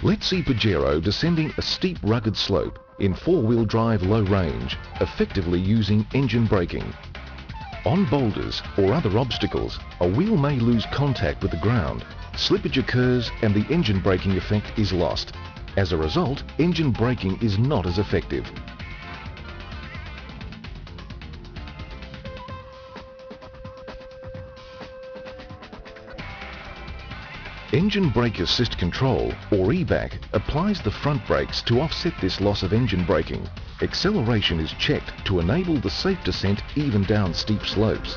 Let's see Pajero descending a steep rugged slope in four-wheel drive low range, effectively using engine braking. On boulders or other obstacles, a wheel may lose contact with the ground. Slippage occurs and the engine braking effect is lost. As a result, engine braking is not as effective. Engine Brake Assist Control, or EBAC, applies the front brakes to offset this loss of engine braking. Acceleration is checked to enable the safe descent even down steep slopes.